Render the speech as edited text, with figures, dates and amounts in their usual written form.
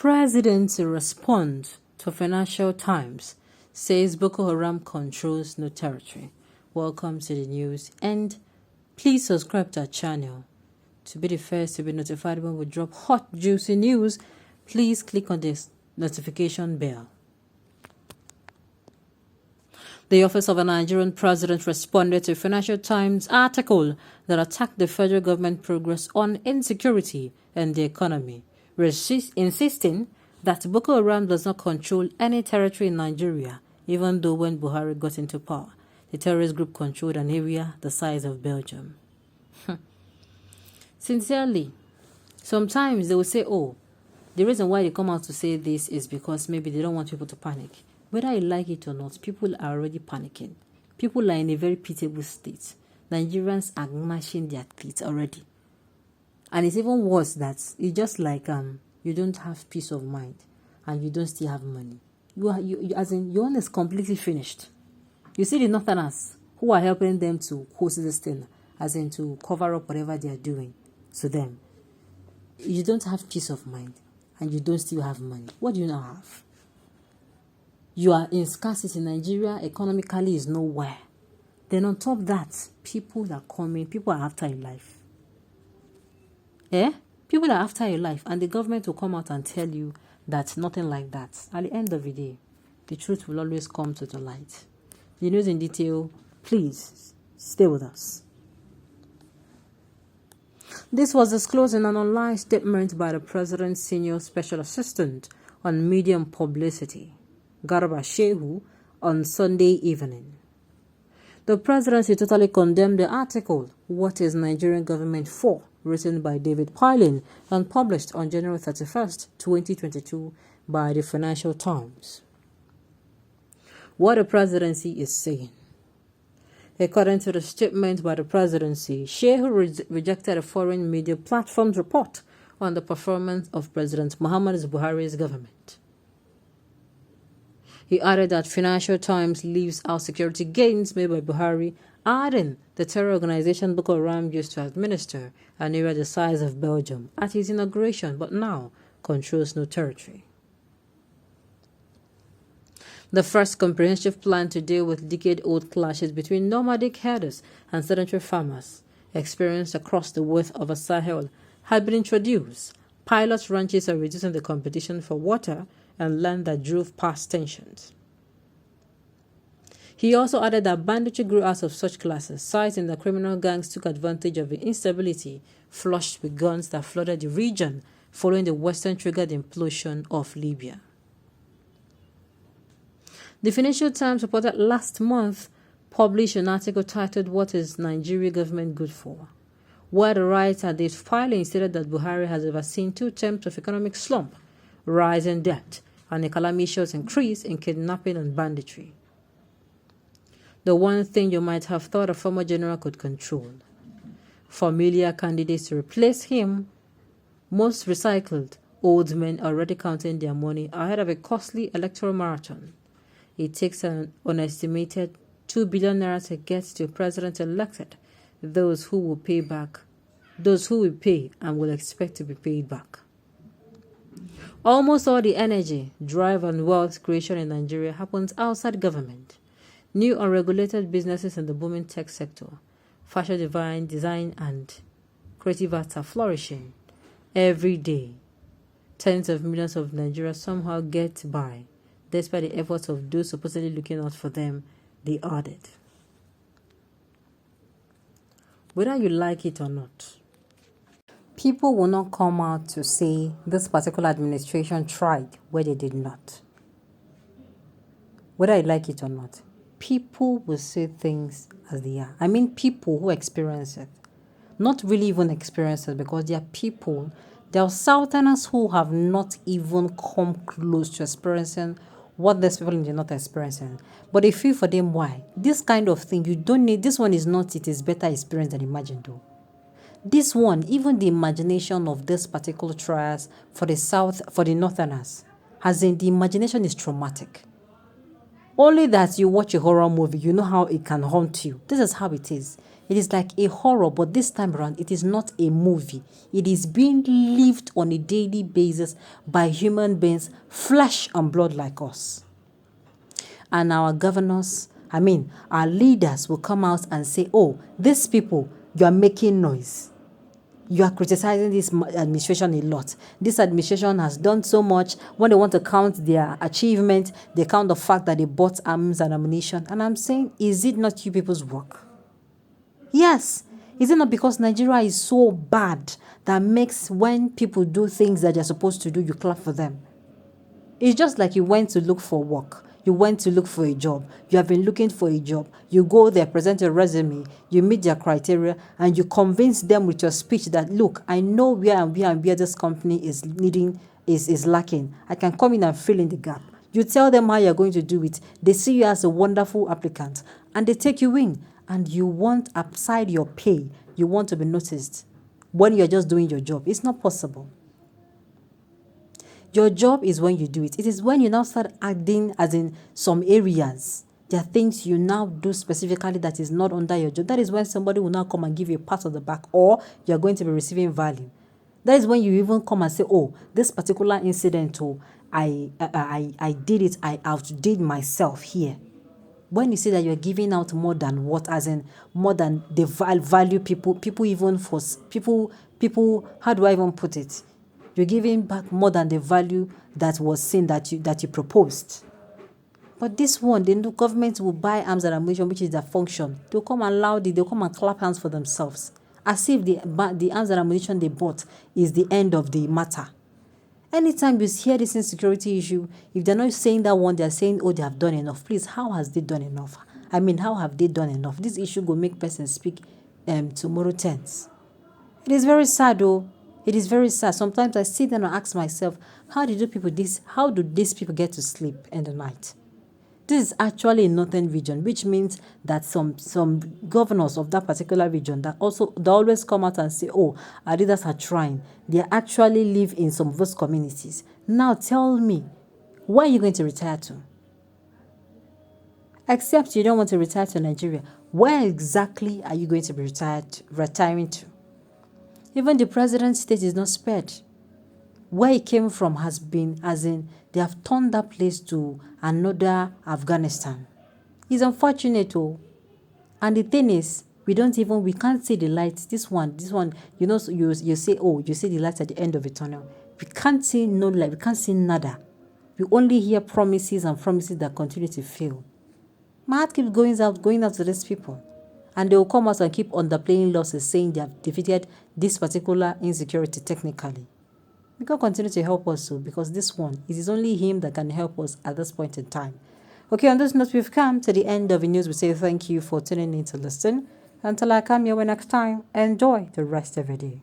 Presidency responds to Financial Times, says Boko Haram controls no territory. Welcome to the news, and please subscribe to our channel to be the first to be notified when we drop hot, juicy news. Please click on this notification bell. The office of a Nigerian president responded to a Financial Times article that attacked the federal government progress on insecurity and the economy, insisting that Boko Haram does not control any territory in Nigeria, even though when Buhari got into power, the terrorist group controlled an area the size of Belgium. Sincerely, sometimes they will say, oh, the reason why they come out to say this is because maybe they don't want people to panic. Whether you like it or not, people are already panicking. People are in a very pitiable state. Nigerians are gnashing their teeth already. And it's even worse that it's just like you don't have peace of mind and you don't still have money. Your own is completely finished. You see the Northerners who are helping them to host this thing, as in to cover up whatever they are doing to them. You don't have peace of mind and you don't still have money. What do you now have? You are in scarcity. Nigeria economically is nowhere. Then on top of that, people are coming, people are after your life. People are after your life, and the government will come out and tell you that nothing like that. At the end of the day, the truth will always come to the light. The news in detail, please stay with us. This was disclosed in an online statement by the President's Senior Special Assistant on Media and Publicity, Garba Shehu, on Sunday evening. The presidency totally condemned the article, "What is Nigerian Government For?" written by David Pilin and published on January 31st, 2022 by the Financial Times. What the presidency is saying. According to the statement by the presidency, Shehu rejected a foreign media platform's report on the performance of President Muhammad Buhari's government. He added that Financial Times leaves out security gains made by Buhari, adding the terror organization Boko Haram used to administer an area the size of Belgium at his inauguration, but now controls no territory. The first comprehensive plan to deal with decade-old clashes between nomadic herders and sedentary farmers experienced across the width of a Sahel had been introduced. Pilot ranches are reducing the competition for water and land that drove past tensions. He also added that banditry grew out of such classes, citing that criminal gangs took advantage of the instability flushed with guns that flooded the region following the Western-triggered implosion of Libya. The Financial Times reported last month published an article titled "What is Nigeria Government Good For?", where the writer David Pilin stated that Buhari has overseen 2 terms of economic slump, rising debt, and a calamitous increase in kidnapping and banditry. The one thing you might have thought a former general could control. Familiar candidates to replace him, most recycled old men already counting their money ahead of a costly electoral marathon. It takes an unestimated 2 billion naira to get to a president elected, those who will pay and will expect to be paid back. Almost all the energy, drive, and wealth creation in Nigeria happens outside government. New unregulated businesses in the booming tech sector, fashion design, and creative arts are flourishing. Every day, tens of millions of Nigerians somehow get by, despite the efforts of those supposedly looking out for them, they added. Whether you like it or not, people will not come out to say this particular administration tried where they did not. Whether you like it or not, people will say things as they are. I mean people who experience it. Not really even experience it, because there are people, there are Southerners who have not even come close to experiencing what these people in the North are experiencing. But they feel for them why. This kind of thing, you don't need, this one is not, it is better experience than imagined though. This one, even the imagination of this particular trials for the South, for the Northerners, as in the imagination is traumatic. Only that you watch a horror movie, you know how it can haunt you. This is how it is. It is like a horror, but this time around, it is not a movie. It is being lived on a daily basis by human beings, flesh and blood like us. And our governors, our leaders will come out and say, oh, these people, you are making noise. You are criticizing this administration a lot. This administration has done so much. When they want to count their achievement, they count the fact that they bought arms and ammunition. And I'm saying, is it not you people's work? Yes. Is it not because Nigeria is so bad that makes when people do things that they're supposed to do, you clap for them? It's just like you went to look for work. You went to look for a job. You have been looking for a job. You go there, present a resume, you meet their criteria, and you convince them with your speech that, look, I know where this company is lacking. I can come in and fill in the gap. You tell them how you're going to do it. They see you as a wonderful applicant, and they take you in. And you want, upside your pay, you want to be noticed when you're just doing your job. It's not possible. Your job is when you do it. It is when you now start adding, as in some areas, there are things you now do specifically that is not under your job. That is when somebody will now come and give you a pat on the back, or you're going to be receiving value. That is when you even come and say, oh, this particular incident, I did it, I outdid myself here. When you say that you're giving out more than what, as in more than the value people even for people, how do I even put it? You're giving back more than the value that was seen that you proposed. But this one, the government will buy arms and ammunition, which is their function. They'll come and they'll come and clap hands for themselves, as if the arms and ammunition they bought is the end of the matter. Anytime you hear this insecurity issue, if they're not saying that one, they're saying, oh, they have done enough. Please, how has they done enough? How have they done enough? This issue will make persons speak tomorrow tense. It is very sad, though. It is very sad. Sometimes I sit down and ask myself, how do these people get to sleep in the night? This is actually a northern region, which means that some governors of that particular region they always come out and say, oh, our leaders are trying. They actually live in some of those communities. Now tell me, where are you going to retire to? Except you don't want to retire to Nigeria. Where exactly are you going to be retiring to? Even the president's state is not spared. Where he came from has been, as in, they have turned that place to another Afghanistan. It's unfortunate, oh. And the thing is, we can't see the light. This one, you say, oh, you see the light at the end of the tunnel. We can't see no light. We can't see nada. We only hear promises and promises that continue to fail. My heart keeps going out to these people. And they will come out and keep underplaying losses, saying they have defeated this particular insecurity technically. We can continue to help us, because this one, it is only him that can help us at this point in time. Okay, on this note, we've come to the end of the news. We say thank you for tuning in to listen. Until I come your way next time, enjoy the rest of your day.